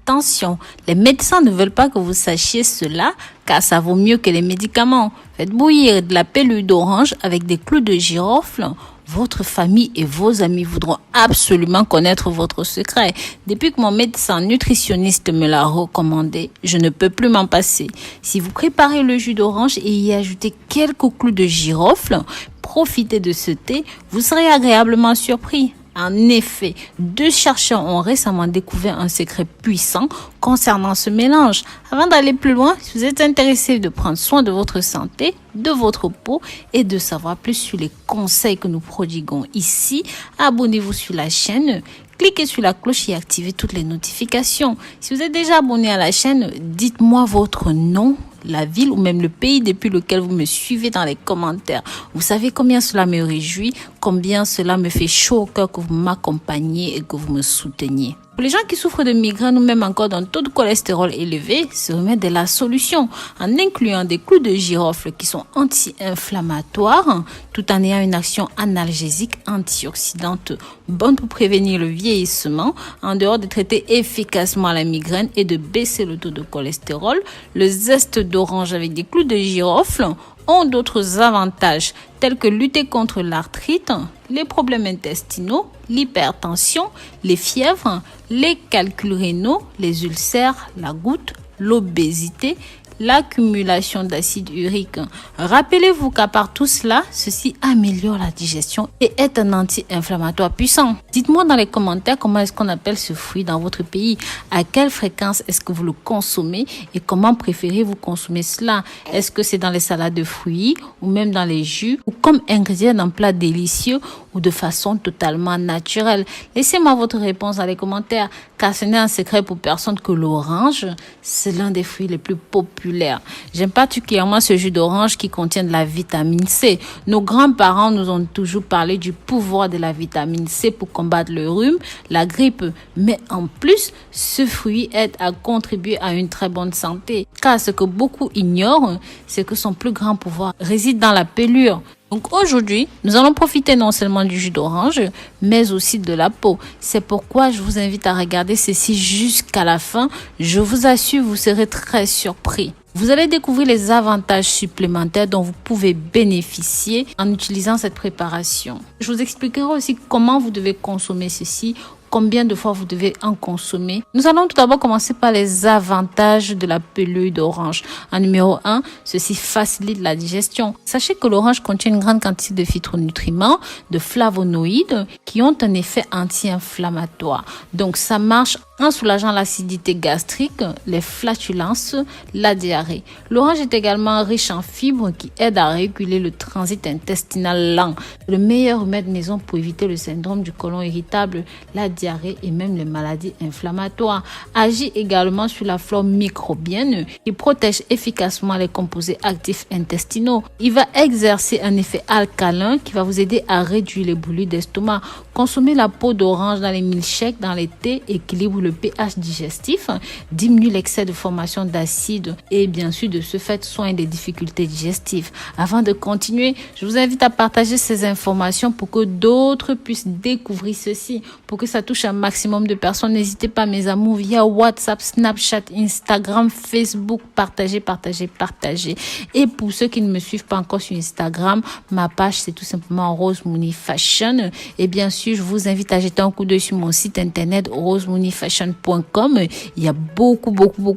attention, les médecins ne veulent pas que vous sachiez cela car ça vaut mieux que les médicaments. Faites bouillir de la pelure d'orange avec des clous de girofle. Votre famille et vos amis voudront absolument connaître votre secret. Depuis que mon médecin nutritionniste me l'a recommandé, je ne peux plus m'en passer. Si vous préparez le jus d'orange et y ajoutez quelques clous de girofle, profitez de ce thé, vous serez agréablement surpris. En effet, 2 chercheurs ont récemment découvert un secret puissant concernant ce mélange. Avant d'aller plus loin, si vous êtes intéressé de prendre soin de votre santé, de votre peau et de savoir plus sur les conseils que nous prodiguons ici, abonnez-vous sur la chaîne. Cliquez sur la cloche et activez toutes les notifications. Si vous êtes déjà abonné à la chaîne, dites-moi votre nom, la ville ou même le pays depuis lequel vous me suivez dans les commentaires. Vous savez combien cela me réjouit, combien cela me fait chaud au cœur que vous m'accompagniez et que vous me souteniez. Pour les gens qui souffrent de migraine ou même encore d'un taux de cholestérol élevé, ce remède est la solution en incluant des clous de girofle qui sont anti-inflammatoires tout en ayant une action analgésique antioxydante bonne pour prévenir le vieillissement en dehors de traiter efficacement la migraine et de baisser le taux de cholestérol. Le zeste d'orange avec des clous de girofle ont d'autres avantages tels que lutter contre l'arthrite, les problèmes intestinaux, l'hypertension, les fièvres, les calculs rénaux, les ulcères, la goutte, l'obésité, l'accumulation d'acide urique. Rappelez-vous qu'à part tout cela, ceci améliore la digestion et est un anti-inflammatoire puissant. Dites-moi dans les commentaires comment est-ce qu'on appelle ce fruit dans votre pays, à quelle fréquence est-ce que vous le consommez et comment préférez-vous consommer cela. Est-ce que c'est dans les salades de fruits ou même dans les jus ou comme ingrédient d'un plat délicieux ou de façon totalement naturelle? Laissez-moi votre réponse dans les commentaires car ce n'est un secret pour personne que l'orange, c'est l'un des fruits les plus populaires. J'aime particulièrement ce jus d'orange qui contient de la vitamine C. Nos grands-parents nous ont toujours parlé du pouvoir de la vitamine C pour combattre le rhume, la grippe. Mais en plus, ce fruit aide à contribuer à une très bonne santé. Car ce que beaucoup ignorent, c'est que son plus grand pouvoir réside dans la pelure. Donc aujourd'hui, nous allons profiter non seulement du jus d'orange, mais aussi de la peau. C'est pourquoi je vous invite à regarder ceci jusqu'à la fin. Je vous assure, vous serez très surpris. Vous allez découvrir les avantages supplémentaires dont vous pouvez bénéficier en utilisant cette préparation. Je vous expliquerai aussi comment vous devez consommer ceci, combien de fois vous devez en consommer. Nous allons tout d'abord commencer par les avantages de la pelure d'orange. En numéro 1, ceci facilite la digestion. Sachez que l'orange contient une grande quantité de phytonutriments, de flavonoïdes qui ont un effet anti-inflammatoire. Donc ça marche en soulageant l'acidité gastrique, les flatulences, la diarrhée. L'orange est également riche en fibres qui aident à réguler le transit intestinal lent. Le meilleur remède maison pour éviter le syndrome du côlon irritable, la diarrhée et même les maladies inflammatoires. Agit également sur la flore microbienne qui protège efficacement les composés actifs intestinaux. Il va exercer un effet alcalin qui va vous aider à réduire les brûlures d'estomac. Consommez la peau d'orange dans les milkshakes, dans les thés, équilibre le pH digestif, diminue l'excès de formation d'acide et bien sûr de ce fait soigne des difficultés digestives. Avant de continuer, je vous invite à partager ces informations pour que d'autres puissent découvrir ceci, pour que ça touche un maximum de personnes. N'hésitez pas mes amours via WhatsApp, Snapchat, Instagram, Facebook, partagez. Et pour ceux qui ne me suivent pas encore sur Instagram, ma page c'est tout simplement Rose Mouni Fashion et bien sûr je vous invite à jeter un coup d'œil sur mon site internet rosemoonifashion.com. Il y a beaucoup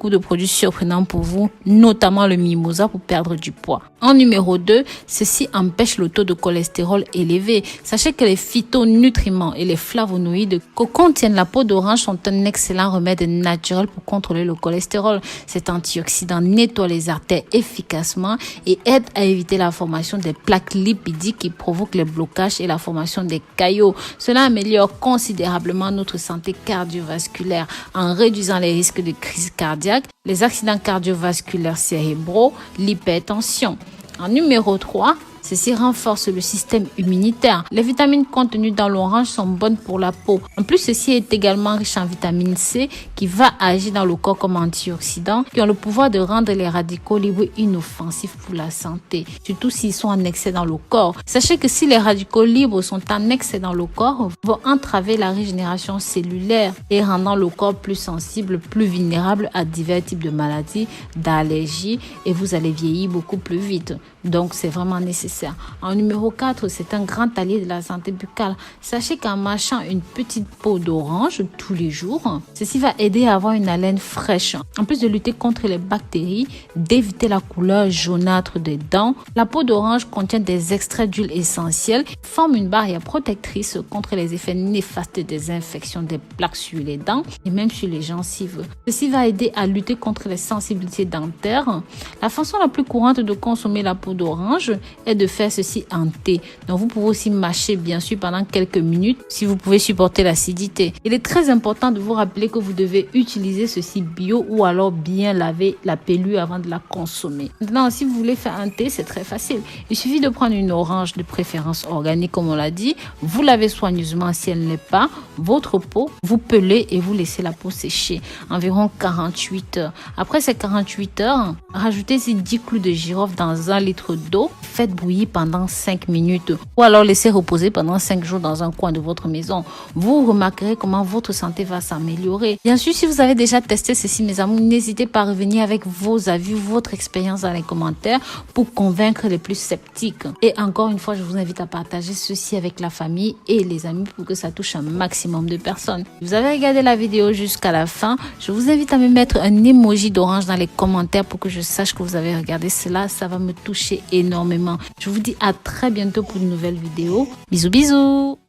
de produits surprenants pour vous, notamment le mimosa pour perdre du poids. En numéro 2, ceci empêche le taux de cholestérol élevé. Sachez que les phytonutriments et les flavonoïdes que contiennent la peau d'orange sont un excellent remède naturel pour contrôler le cholestérol. Cet antioxydant nettoie les artères efficacement et aide à éviter la formation des plaques lipidiques qui provoquent les blocages et la formation des caillots. Cela améliore considérablement notre santé cardiovasculaire en réduisant les risques de crise cardiaque, les accidents cardiovasculaires cérébraux, l'hypertension. En numéro 3, Ceci renforce le système immunitaire. Les vitamines contenues dans l'orange sont bonnes pour la peau. En plus, ceci est également riche en vitamine C qui va agir dans le corps comme antioxydants qui ont le pouvoir de rendre les radicaux libres inoffensifs pour la santé, surtout s'ils sont en excès dans le corps. Sachez que si les radicaux libres sont en excès dans le corps, vont entraver la régénération cellulaire et rendant le corps plus sensible, plus vulnérable à divers types de maladies, d'allergies et vous allez vieillir beaucoup plus vite. Donc, c'est vraiment nécessaire. En numéro 4, c'est un grand allié de la santé buccale. Sachez qu'en mâchant une petite peau d'orange tous les jours, ceci va aider à avoir une haleine fraîche. En plus de lutter contre les bactéries, d'éviter la couleur jaunâtre des dents, la peau d'orange contient des extraits d'huile essentielle qui forment une barrière protectrice contre les effets néfastes des infections des plaques sur les dents et même sur les gencives. Ceci va aider à lutter contre les sensibilités dentaires. La façon la plus courante de consommer la peau d'orange est de faire ceci en thé. Donc vous pouvez aussi mâcher bien sûr pendant quelques minutes si vous pouvez supporter l'acidité. Il est très important de vous rappeler que vous devez utiliser ceci bio ou alors bien laver la pelure avant de la consommer. Maintenant, si vous voulez faire un thé, c'est très facile. Il suffit de prendre une orange de préférence organique comme on l'a dit, vous lavez soigneusement si elle n'est pas, votre peau, vous pelez et vous laissez la peau sécher environ 48 heures. Après ces 48 heures, rajoutez ces 10 clous de girofle dans 1 litre d'eau, faites bouillir pendant 5 minutes ou alors laissez reposer pendant 5 jours dans un coin de votre maison. Vous remarquerez comment votre santé va s'améliorer. Bien sûr, si vous avez déjà testé ceci, mes amis, n'hésitez pas à revenir avec vos avis, votre expérience dans les commentaires pour convaincre les plus sceptiques. Et encore une fois, je vous invite à partager ceci avec la famille et les amis pour que ça touche un maximum de personnes. Si vous avez regardé la vidéo jusqu'à la fin, je vous invite à me mettre un emoji d'orange dans les commentaires pour que je sache que vous avez regardé cela. Ça va me toucher énormément. Je vous dis à très bientôt pour une nouvelle vidéo. Bisous, bisous!